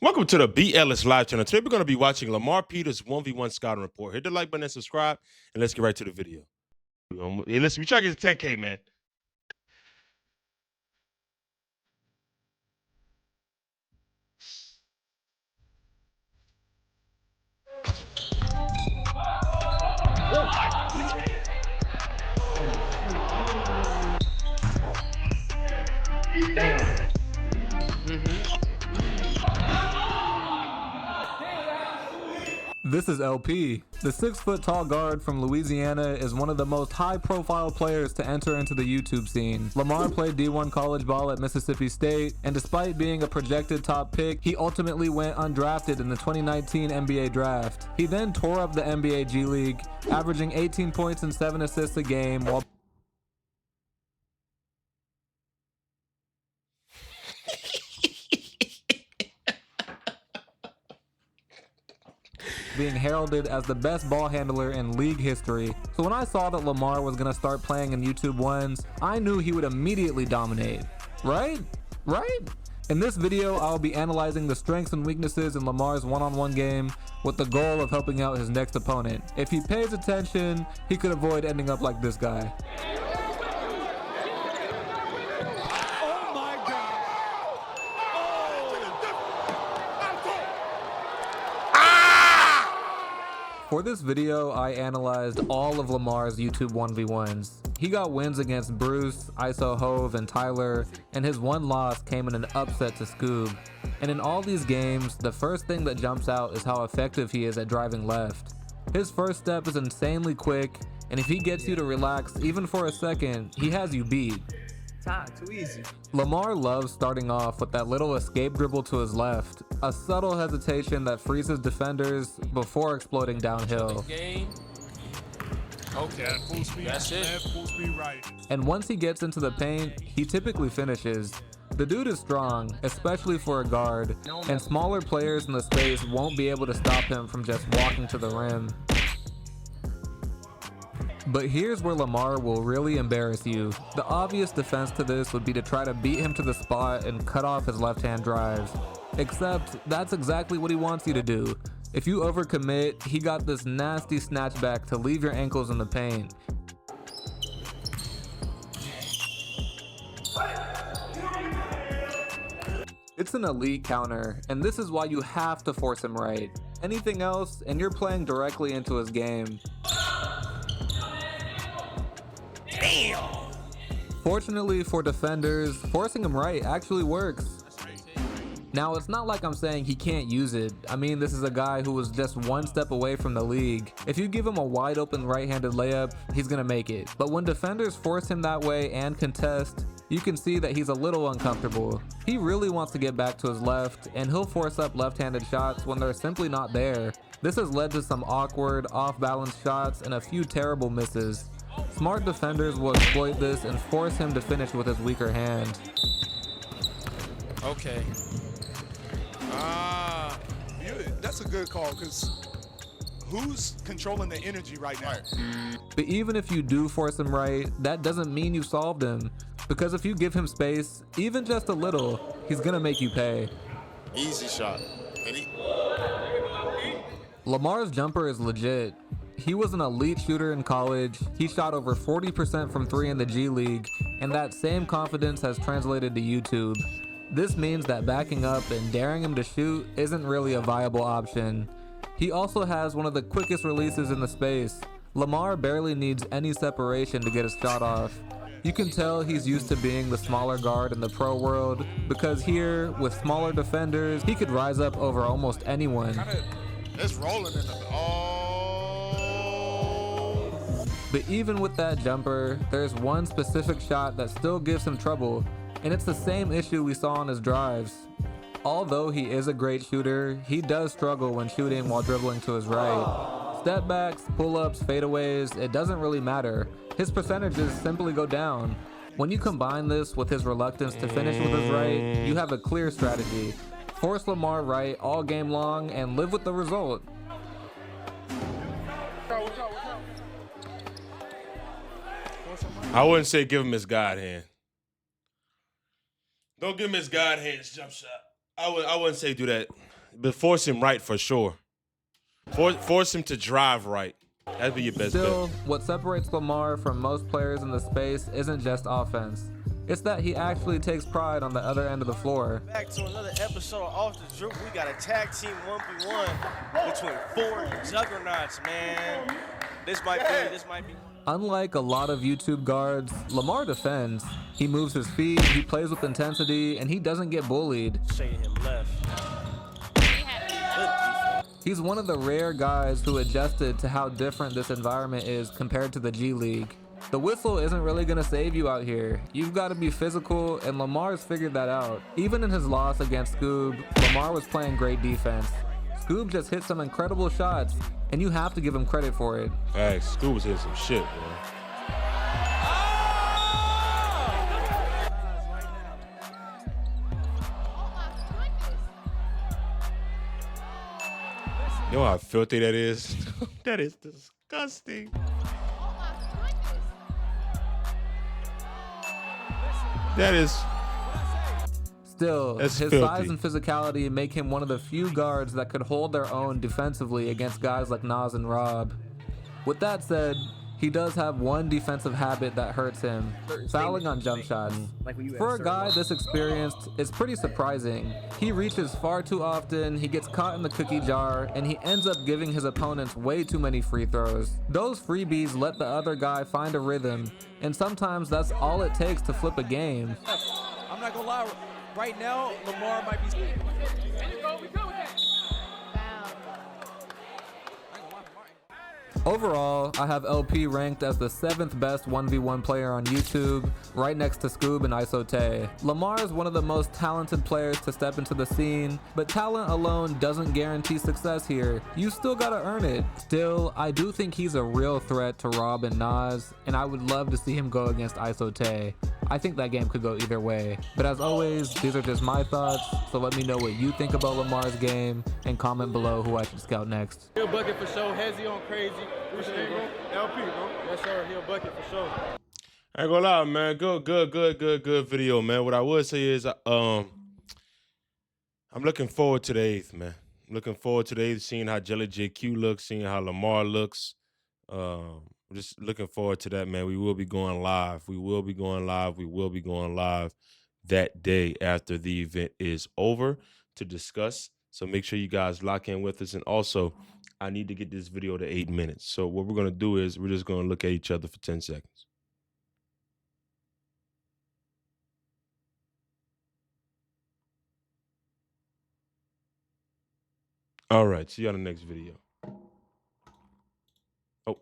Welcome to the B. Ellis live channel. Today we're going to be watching Lamar Peters' 1v1 scouting report. Hit the like button and subscribe, and let's get right to the video. Hey, listen, we try to get to 10K, man. This is LP. The 6-foot-tall guard from Louisiana is one of the most high-profile players to enter into the YouTube scene. Lamar played D1 college ball at Mississippi State, and despite being a projected top pick, he ultimately went undrafted in the 2019 NBA draft. He then tore up the NBA G League, averaging 18 points and 7 assists a game while being heralded as the best ball handler in league history. So when I saw that Lamar was gonna start playing in YouTube 1s, I knew he would immediately dominate. Right? In this video, I'll be analyzing the strengths and weaknesses in Lamar's one-on-one game with the goal of helping out his next opponent. If he pays attention, he could avoid ending up like this guy. For this video, I analyzed all of Lamar's YouTube 1v1s. He got wins against Bruce, ISO Hove, and Tyler, and his one loss came in an upset to Scoob. And in all these games, the first thing that jumps out is how effective he is at driving left. His first step is insanely quick, and if he gets you to relax even for a second, he has you beat. Too easy. Lamar loves starting off with that little escape dribble to his left, a subtle hesitation that freezes defenders before exploding downhill. Okay, full speed. That's it. Full speed right. And once he gets into the paint, he typically finishes. The dude is strong, especially for a guard, and smaller players in the space won't be able to stop him from just walking to the rim. But here's where Lamar will really embarrass you. The obvious defense to this would be to try to beat him to the spot and cut off his left-hand drive. Except that's exactly what he wants you to do. If you overcommit, he got this nasty snatchback to leave your ankles in the paint. It's an elite counter, and this is why you have to force him right. Anything else, and you're playing directly into his game. Fortunately for defenders, forcing him right actually works. Now, it's not like I'm saying he can't use it. I mean, this is a guy who was just one step away from the league. If you give him a wide open right-handed layup, he's gonna make it. But when defenders force him that way and contest, you can see that he's a little uncomfortable. He really wants to get back to his left, and he'll force up left-handed shots when they're simply not there. This has led to some awkward, off-balance shots and a few terrible misses. Smart defenders will exploit this and force him to finish with his weaker hand. Okay. That's a good call, because who's controlling the energy right now? But even if you do force him right, that doesn't mean you solved him. Because if you give him space, even just a little, he's gonna make you pay. Easy shot. Lamar's jumper is legit. He was an elite shooter in college, he shot over 40% from 3 in the G League, and that same confidence has translated to YouTube. This means that backing up and daring him to shoot isn't really a viable option. He also has one of the quickest releases in the space. Lamar barely needs any separation to get his shot off. You can tell he's used to being the smaller guard in the pro world, because here, with smaller defenders, he could rise up over almost anyone. It's rolling in the... But even with that jumper, there's one specific shot that still gives him trouble, and it's the same issue we saw on his drives. Although he is a great shooter, he does struggle when shooting while dribbling to his right. Step backs, pull-ups, fadeaways, it doesn't really matter. His percentages simply go down. When you combine this with his reluctance to finish with his right, you have a clear strategy. Force Lamar right all game long and live with the result. I wouldn't say give him his God hand. Don't give him his God hands jump shot. I wouldn't say do that. But force him right for sure. Force him to drive right. That'd be your best Still, bet. what separates Lamar from most players in the space isn't just offense. It's that he actually takes pride on the other end of the floor. Back to another episode of Off the Dribble. We got a tag team 1v1 between 4 juggernauts, man. This might be. Unlike a lot of YouTube guards, Lamar defends. He moves his feet, he plays with intensity, and he doesn't get bullied. Shading him left. He's one of the rare guys who adjusted to how different this environment is compared to the G League. The whistle isn't really gonna save you out here. You've got to be physical, and Lamar's figured that out. Even in his loss against Scoob, Lamar was playing great defense. Scoob just hit some incredible shots, and you have to give him credit for it. Hey, Scoob was hitting some shit, man. You know how filthy that is? That is disgusting. That is. Still, That's his filthy. size and physicality make him one of the few guards that could hold their own defensively against guys like Nas and Rob. With that said, he does have one defensive habit that hurts him: fouling on jump shots. For a guy this experienced, it's pretty surprising. He reaches far too often, he gets caught in the cookie jar, and he ends up giving his opponents way too many free throws. Those freebies let the other guy find a rhythm, and sometimes that's all it takes to flip a game. I'm not gonna lie. Right now, Lamar might be. Overall, I have LP ranked as the 7th best 1v1 player on YouTube, right next to Scoob and Isote. Lamar is one of the most talented players to step into the scene, but talent alone doesn't guarantee success here. You still gotta earn it. Still, I do think he's a real threat to Rob and Nas, and I would love to see him go against Isote. I think that game could go either way. But as always, these are just my thoughts, so let me know what you think about Lamar's game, and comment below who I should scout next. He'll bucket for sure. Hezzy on crazy. Appreciate it, bro. LP, bro. Yes, sir. He'll bucket for sure. I ain't gonna lie, man. Good video, man. What I would say is, I'm looking forward to the 8th, man. I'm looking forward to the 8th, seeing how Jelly JQ looks, seeing how Lamar looks. Just looking forward to that, man. We will be going live. We will be going live that day after the event is over to discuss. So make sure you guys lock in with us. And also, I need to get this video to 8 minutes. So what we're going to do is we're just going to look at each other for 10 seconds. All right. See you on the next video. Oh,